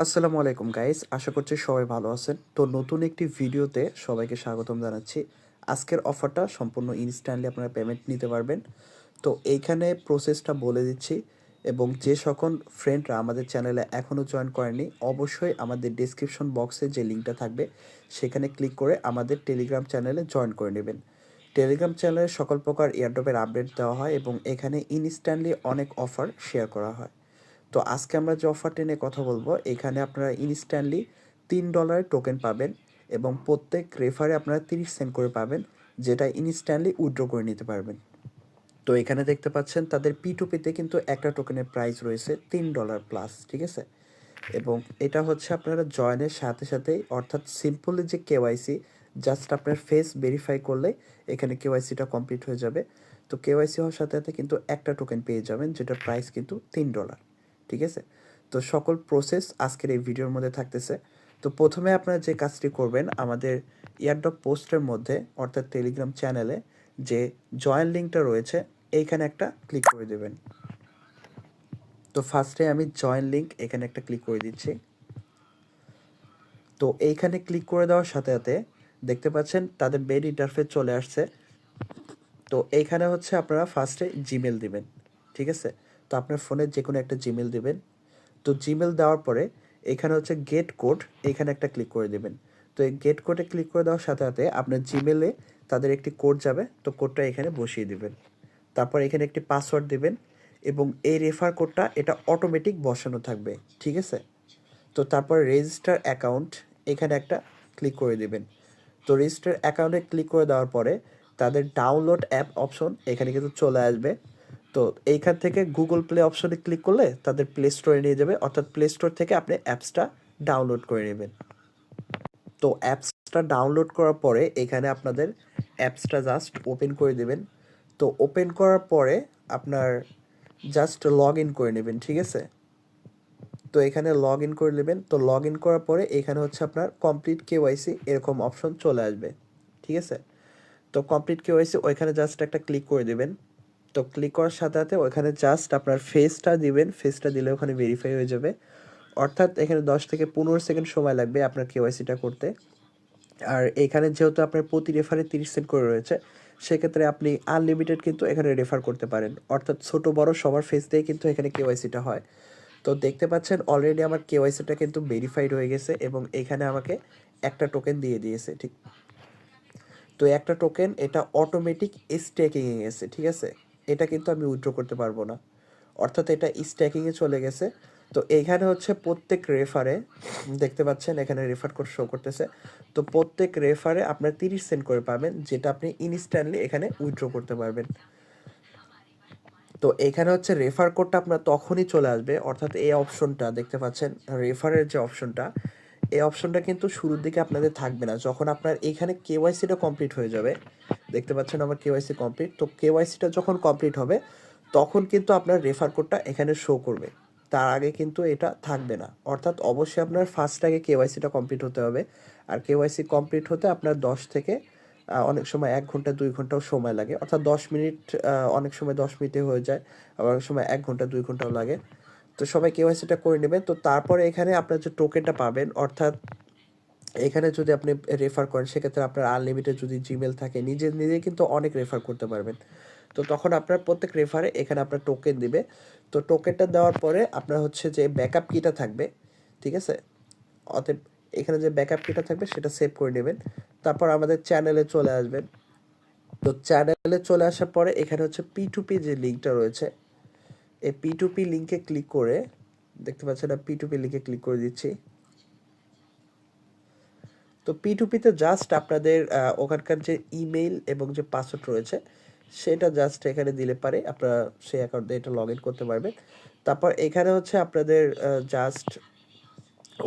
আসসালামু আলাইকুম গাইস, আশা করছি সবাই ভালো আছেন। তো নতুন একটি ভিডিওতে সবাইকে স্বাগতম জানাচ্ছি। আজকের অফারটা সম্পূর্ণ ইনস্ট্যান্টলি আপনারা পেমেন্ট নিতে পারবেন। তো এইখানে প্রসেসটা বলে দিচ্ছি, এবং যে সকল ফ্রেন্ডরা আমাদের চ্যানেলে এখনও জয়েন করেনি অবশ্যই আমাদের ডিসক্রিপশন বক্সে যে লিঙ্কটা থাকবে সেখানে ক্লিক করে আমাদের টেলিগ্রাম চ্যানেলে জয়েন করে নেবেন। টেলিগ্রাম চ্যানেলে সকল প্রকার এয়ারড্রপের আপডেট দেওয়া হয় এবং এখানে ইনস্ট্যান্টলি অনেক অফার শেয়ার করা হয়। তো আজকে আমরা যে অফারটি নিয়ে কথা বলবো, এখানে আপনারা ইনস্ট্যান্টলি $3 টোকেন পাবেন এবং প্রত্যেক রেফারে আপনারা 30 সেন্ট করে পাবেন, যেটা ইনস্ট্যান্টলি উইথড্র করে নিতে পারবেন। তো এখানে দেখতে পাচ্ছেন তাদের P2P-তে কিন্তু একটা টোকেনের প্রাইস রয়েছে $3 প্লাস, ঠিক আছে। এবং এটা হচ্ছে আপনারা জয়েনের সাথে সাথেই, অর্থাৎ সিম্পলি যে কেওয়াইসি, জাস্ট আপনার ফেস ভেরিফাই করলে এখানে কেওয়াইসিটা কমপ্লিট হয়ে যাবে। তো কেওয়াইসি হওয়ার সাথে সাথে কিন্তু একটা টোকেন পেয়ে যাবেন, যেটার প্রাইস কিন্তু $3, ঠিক আছে। তো সকল প্রসেস আজকের এই ভিডিওর মধ্যে থাকতেছে। তো প্রথমে আপনারা যে কাজটি করবেন, আমাদের এয়ারড্রপ পোস্টের মধ্যে অর্থাৎ টেলিগ্রাম চ্যানেলে যে জয়েন লিঙ্কটা রয়েছে এইখানে একটা ক্লিক করে দেবেন। তো ফার্স্টে আমি জয়েন লিঙ্ক এখানে একটা ক্লিক করে দিচ্ছি। তো এইখানে ক্লিক করে দেওয়ার সাথে সাথে দেখতে পাচ্ছেন তাদের মেইন ইন্টারফেস চলে আসছে। তো এইখানে হচ্ছে আপনারা ফার্স্টে জিমেল দিবেন, ঠিক আছে। তো আপনার ফোনের যে কোনো একটা জিমেল দিবেন। তো জিমেল দেওয়ার পরে এখানে হচ্ছে গেট কোড, এখানে একটা ক্লিক করে দেবেন। তো এই গেট কোডে ক্লিক করে দেওয়ার সাথে সাথে আপনার জিমেলে তাদের একটি কোড যাবে, তো কোডটা এখানে বসিয়ে দিবেন। তারপর এখানে একটি পাসওয়ার্ড দিবেন এবং এই রেফার কোডটা এটা অটোমেটিক বসানো থাকবে, ঠিক আছে। তো তারপর রেজিস্টার অ্যাকাউন্ট এখানে একটা ক্লিক করে দিবেন। তো রেজিস্টার অ্যাকাউন্টে ক্লিক করে দেওয়ার পরে তাদের ডাউনলোড অ্যাপ অপশন এখানে কিন্তু চলে আসবে। তো এইখান থেকে গুগল প্লে অপশনে ক্লিক করলে তাদের প্লে স্টোরে নিয়ে যাবে, অর্থাৎ প্লে স্টোর থেকে আপনি অ্যাপসটা ডাউনলোড করে নেবেন। তো অ্যাপসটা ডাউনলোড করার পরে এখানে আপনাদের অ্যাপসটা জাস্ট ওপেন করে দেবেন। তো ওপেন করার পরে আপনার জাস্ট লগ ইন করে নেবেন, ঠিক আছে। তো এখানে লগ ইন করে নেবেন। তো লগ ইন করার পরে এখানে হচ্ছে আপনার কমপ্লিট কেওয়াইসি এরকম অপশন চলে আসবে, ঠিক আছে। তো কমপ্লিট কেওয়াইসি ওইখানে জাস্ট একটা ক্লিক করে দেবেন। তো ক্লিক করার সাথে সাথে ওইখানে জাস্ট আপনার ফেসটা দিবেন, ফেসটা দিলে ওখানে ভেরিফাই হয়ে যাবে। অর্থাৎ এখানে 10 থেকে 15 সেকেন্ড সময় লাগবে আপনার কেওয়াইসিটা করতে। আর এখানে যেহেতু আপনার প্রতি রেফারে 30 সেন্ট করে রয়েছে, সেক্ষেত্রে আপনি আনলিমিটেড কিন্তু এখানে রেফার করতে পারেন, অর্থাৎ ছোট বড় সবার ফেস দিয়ে কিন্তু এখানে কেওয়াইসিটা হয়। তো দেখতে পাচ্ছেন অলরেডি আমার কেওয়াইসিটা কিন্তু ভেরিফাইড হয়ে গেছে এবং এখানে আমাকে একটা টোকেন দিয়ে দিয়েছে, ঠিক। তো একটা টোকেন এটা অটোমেটিক স্ট্যাকিংয়ে গেছে, ঠিক আছে। এটা কিন্তু আমি উইথড্র করতে পারবো না, অর্থাৎ এটা স্ট্যাকিংয়ে চলে গেছে। তো এইখানে হচ্ছে প্রত্যেক রেফারে দেখতে পাচ্ছেন এখানে রেফার কোড শো করতেছে। তো প্রত্যেক রেফারে আপনার 30 সেন্ট করে পাবেন, যেটা আপনি ইনস্ট্যান্টলি এখানে উইথড্র করতে পারবেন। তো এখানে হচ্ছে রেফার কোডটা আপনার তখনই চলে আসবে, অর্থাৎ এই অপশনটা দেখতে পাচ্ছেন রেফারের যে অপশনটা, এই অপশনটা কিন্তু শুরুর দিকে আপনাদের থাকবে না। যখন আপনার এখানে কেওয়াইসিটা কমপ্লিট হয়ে যাবে, দেখতে পাচ্ছেন আমার কেওয়াইসি কমপ্লিট, তো কেওয়াইসিটা যখন কমপ্লিট হবে তখন কিন্তু আপনার রেফার কোডটা এখানে শো করবে। তার আগে কিন্তু এটা থাকবে না, অর্থাৎ অবশ্যই আপনার ফার্স্ট আগে কেওয়াইসিটা কমপ্লিট হতে হবে। আর কেওয়াইসি কমপ্লিট হতে আপনার 10 থেকে অনেক সময় 1 ঘন্টা 2 ঘন্টাও সময় লাগে, অর্থাৎ 10 মিনিট, অনেক সময় 10 মিনিটে হয়ে যায়, আবার অনেক সময় 1 ঘন্টা 2 ঘন্টাও লাগে। তো সবাই কেওয়াইসিটা করে নেবেন। তো তারপরে এখানে আপনার যে টোকেনটা পাবেন, অর্থাৎ এখানে যদি আপনি রেফার করেন সেক্ষেত্রে আপনার আনলিমিটেড যদি জিমেল থাকে নিজে নিজে কিন্তু অনেক রেফার করতে পারবেন। তো তখন আপনার প্রত্যেক রেফারে এখানে আপনার টোকেন দিবে। তো টোকেনটা দেওয়ার পরে আপনার হচ্ছে যে ব্যাকআপ কিটা থাকবে, ঠিক আছে। অতএব এখানে যে ব্যাকআপ কিটা থাকবে সেটা সেভ করে নেবেন। তারপর আমাদের চ্যানেলে চলে আসবেন। তো চ্যানেলে চলে আসার পরে এখানে হচ্ছে P2P যে লিঙ্কটা রয়েছে, এই P2P লিঙ্কে ক্লিক করে দেখতে পাচ্ছেন P2P লিঙ্কে ক্লিক করে দিচ্ছি। তো P2P-তে জাস্ট আপনাদের ওখানকার যে ইমেইল এবং যে পাসওয়ার্ড রয়েছে সেটা জাস্ট এখানে দিলে পারে আপনারা সেই অ্যাকাউন্ট দিয়ে এটা লগ ইন করতে পারবেন। তারপর এখানে হচ্ছে আপনাদের জাস্ট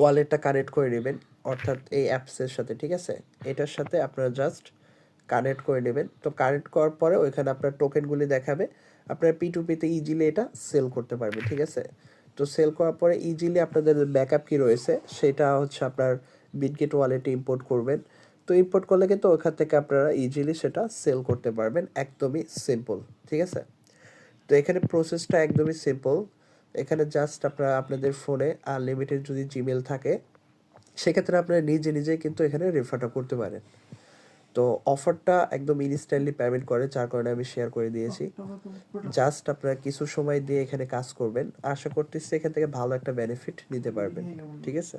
ওয়ালেটটা কানেক্ট করে নেবেন, অর্থাৎ এই অ্যাপসের সাথে, ঠিক আছে। এটার সাথে আপনারা জাস্ট কানেক্ট করে নেবেন। তো কানেক্ট করার পরে ওইখানে আপনার টোকেনগুলি দেখাবে, আপনার P2P-তে ইজিলি এটা সেল করতে পারবে, ঠিক আছে। তো সেল করার পরে ইজিলি আপনাদের ব্যাকআপ কি রয়েছে সেটা হচ্ছে আপনার বিটগেট ওয়ালেটে ইম্পোর্ট করবেন। তো ইম্পোর্ট করলে কিন্তু ওখান থেকে আপনারা ইজিলি সেটা সেল করতে পারবেন, একদমই সিম্পল, ঠিক আছে। তো এখানে প্রসেসটা একদমই সিম্পল। এখানে জাস্ট আপনারা আপনাদের ফোনে আনলিমিটেড যদি জিমেল থাকে সেক্ষেত্রে আপনারা নিজে নিজেই কিন্তু এখানে রেফারটা করতে পারেন। তো অফারটা একদম ইনস্ট্যান্টলি পেমেন্ট করে, যার কারণে আমি শেয়ার করে দিয়েছি। জাস্ট আপনারা কিছু সময় দিয়ে এখানে কাজ করবেন, আশা করতেছি এখান থেকে ভালো একটা বেনিফিট নিতে পারবেন। ঠিক আছে?